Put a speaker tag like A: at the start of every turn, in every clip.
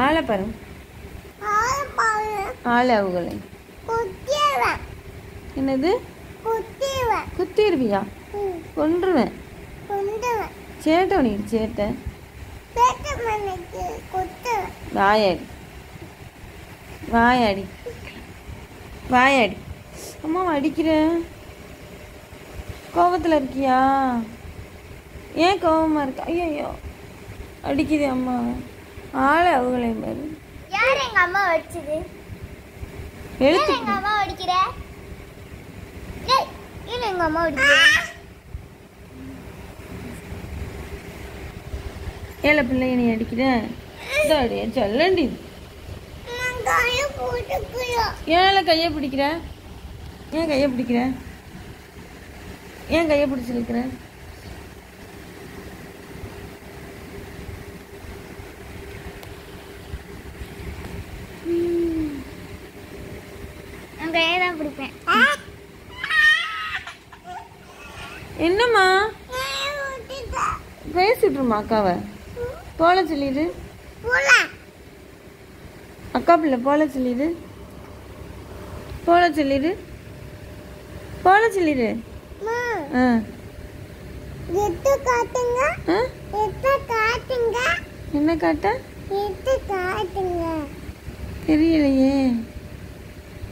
A: ஆளை பாரு. ஆளை அவங்களே என்னது குத்திடுவியா? கொன்றுவேன். சேட்டை பண்ணிடு. சேட்டை வாயாடி வாயாடி வாயாடி. அம்மா அடிக்கிறேன். கோபத்தில் இருக்கியா? ஏன் கோபமாக இருக்கா? ஐயோ அடிக்குது அம்மா. ஆளை அவங்களே பாரு.
B: யார் எங்க அம்மா அடிச்சது?
A: எழுத்து
B: எங்க அம்மா அடிக்கிற? ஏய் ஏன் எங்க அம்மா அடிக்கிற?
A: ஏழை பிள்ளைய நீ அடிக்கிற? இதாடியா சொல்லண்டி. ஏழை கையை பிடிக்கிற? ஏன் கையை பிடிக்கிற? ஏன் கையை பிடிச்சிருக்கிற?
B: கையதான் பிடிப்பேன்.
A: என்னம்மா பேசிட்டுருமா அக்காவை? போல சொல்லிடு. அக்கா பிள்ளை போல சொல்லிடு. போல சொல்லிடு. போல சொல்லிடு. என்ன காட்ட? தெரியலையே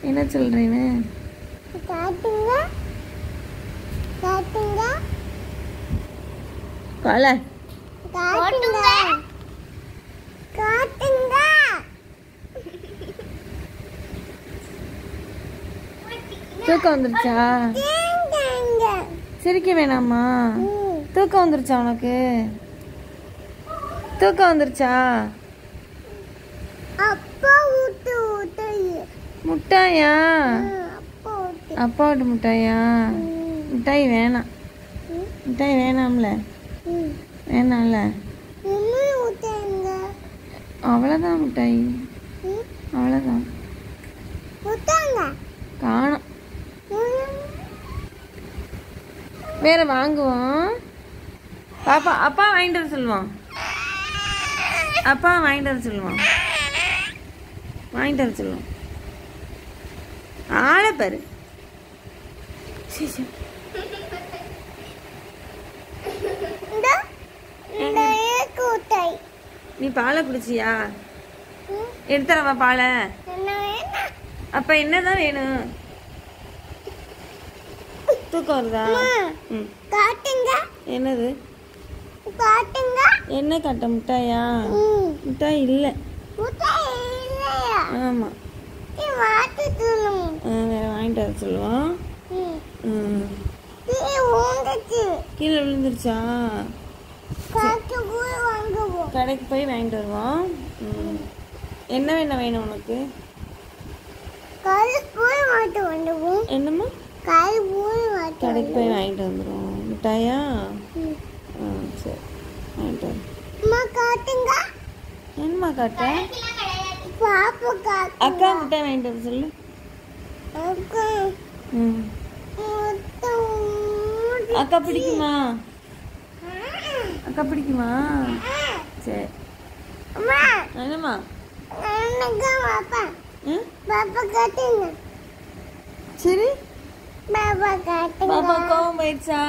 A: என்ன சொல்றேன்னு. போல தூக்கம் வந்துருச்சா? சிரிக்க வேணாமா? தூக்கம் வந்துருச்சா உனக்கு? தூக்கம் வந்துருச்சா? முட்டாயா? அப்பா விட்டு முட்டாயா? மிட்டாய் வேணாம். மிட்டாய் வேணாம்ல? வேணாம்ல? அவ்வளோதான் மிட்டாய். அவ்வளோதான் காணும். வேற வாங்குவோம். பாப்பா அப்பா வாங்கிட்டு வர சொல்லுவான். அப்பா வாங்கிட்டு வர சொல்லுவான். வாங்கிட்டு வர சொல்லுவான். ஆளை பாரு. நீ பாலை குடிச்சியா? எடுத்துறவா பாலை? அப்ப என்னதான் வேணும்? தூக்கம் வருதா? என்னது என்ன காட்ட? மிட்டாயா? மிட்டாய் இல்ல. ஆமா வேற வாங்கிட்டு வர சொல்லுவோம். கீழே விழுந்துருச்சா? கடைக்கு போய் வாங்கிட்டு வருவோம். என்ன வேணும் உனக்கு? என்னம்மா? கடைக்கு போய் வாங்கிட்டு வந்துடுவோம். மிட்டாயா? சரி வாங்கிட்டு வரோம். என்னம்மா காட்ட? அக்கா மிட்டாய் வாங்கிட்டு வர சொல்லு. அக்கா பிடிக்குமா? அக்கா பிடிக்குமா? சரி என்னம்மா? சரி பாப்பா கோவம் போயிடுச்சா?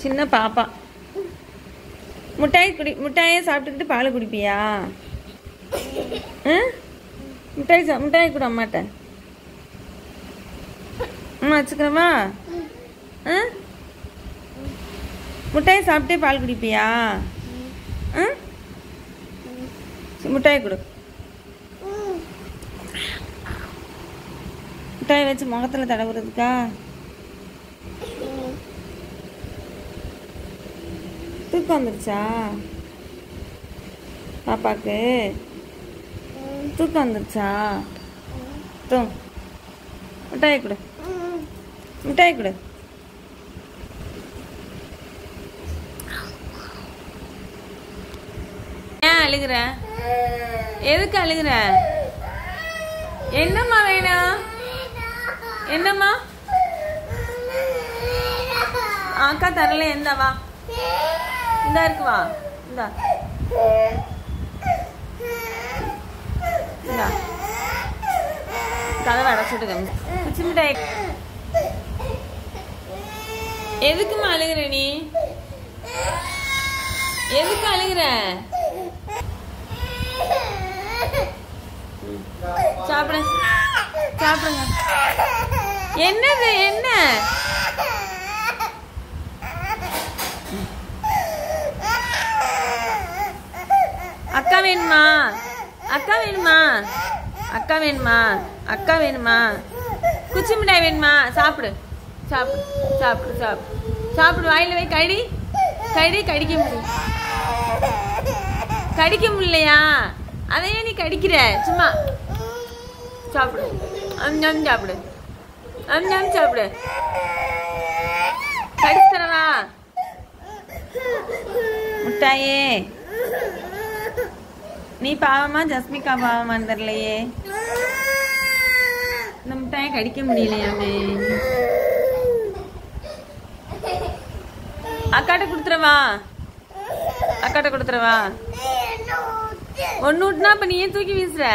A: சின்ன பாப்பா முட்டாயை சாப்பிட்டுக்கிட்டு பால் குடிப்பியா? மிட்டாய் கூட அம்மாட்ட அம்மா வச்சுக்கிறவா? முட்டாயை சாப்பிட்டே பால் குடிப்பியா? மிட்டாய் கொடு. மிட்டாய் வச்சு முகத்துல தடவுறதுக்கா? தூக்கம் வந்துருச்சா பாப்பாக்கு? தூக்கம் வந்துருச்சா? மிட்டாய் கொடு. மிட்டாய் கொடு. ஏன் அழுகுற? எதுக்கு அழுகுற? என்னம்மா வேணும்? என்னம்மா? அக்கா தரல. எந்தவா இந்தா இருக்குவா இந்தா இந்தா கதவை அடைச்சுடுங்க. குச்சி மிட்டாய் எதுக்குமா அழுகுற நீ? எதுக்கு அழுகுற? சாப்பிடு சாப்பிடுங்க. என்னது என்ன? அக்கா வேணுமா? அக்கா வேணுமா? அக்கா வேணுமா? அக்கா வேணுமா? குச்சி மிட்டாய் வேணுமா? சாப்பிடு சாப்பிடு சாப்பிடு சாப்பிடு சாப்பிடு. வாயில வை. கடி கடி. கடிக்க முடியும். கடிக்க முடியலையா? அதையே நீ கடிக்கிற. சும்மா சாப்பிடு. அஞ்சாம் சாப்பிடு. அஞ்சாம் சாப்பிடு. கடிச்சு தரவா முட்டாயே? நீ பாவமா ஜஸ்மிகா பாவமான்னு தெரியலையே. இந்த முட்டாயை கடிக்க முடியலையாமே. அக்காட்ட கொடுத்துறவா? அக்காட்ட கொடுத்துறவா? ஒன்னு விட்டுனா அப்ப நீ ஏன் தூக்கி வீசுற?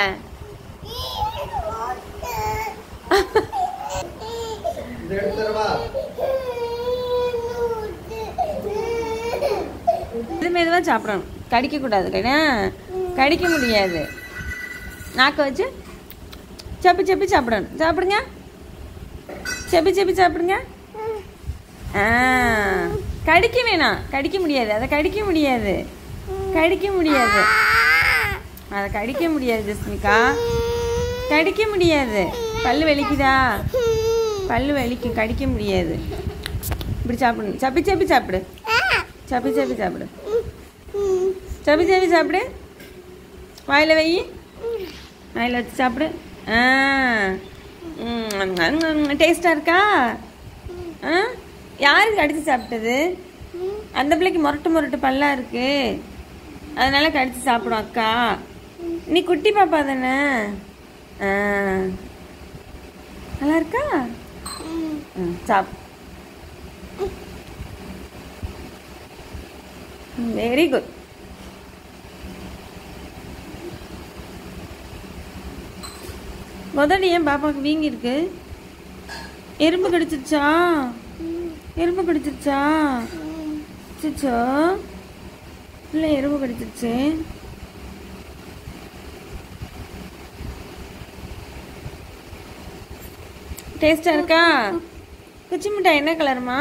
A: இது மெதுவா சாப்பிடணும். கடிக்க கூடாது. கடிக்க முடியாது. நாக்க வச்சு சப்பி சப்பி சாப்பிடணும். சாப்பிடுங்க. சப்பி சப்பி சாப்பிடுங்க. கடிக்க வேணாம். கடிக்க முடியாது. அதை கடிக்க முடியாது. கடிக்க முடியாது. அதை கடிக்க முடியாது ஜஸ்மிகா. கடிக்க முடியாது. பல்லு வலிக்குதா? பல்லு வலிக்கும். கடிக்க முடியாது. இப்படி சாப்பிடணும். சப்பி சப்பி சாப்பிடு. சப்பி சப்பி சாப்பிடு. சப்பி சப்பி சாப்பிடு. வாயில வை. வாயில வச்சு சாப்பிடு. டேஸ்டா இருக்கா? யாருக்கு கடிச்சு சாப்பிட்டது? அந்த பிள்ளைக்கு முரட்டு பல்லா இருக்கு, அதனால கடிச்சு சாப்பிடும் அக்கா. நீ குட்டி பாப்பா தானே? நல்லா இருக்கா? சாப். Very good. முதல்ல ஏன் பாப்பாவுக்கு வீங்கி இருக்கு? எறும்பு கடிச்சிருச்சா? எறும்பு கடிச்சிருச்சா? சிச்சோ இல்லை, எறும்பு கடிச்சிருச்சு. டேஸ்டா இருக்கா? குச்சி மிட்டாய் என்ன கலருமா?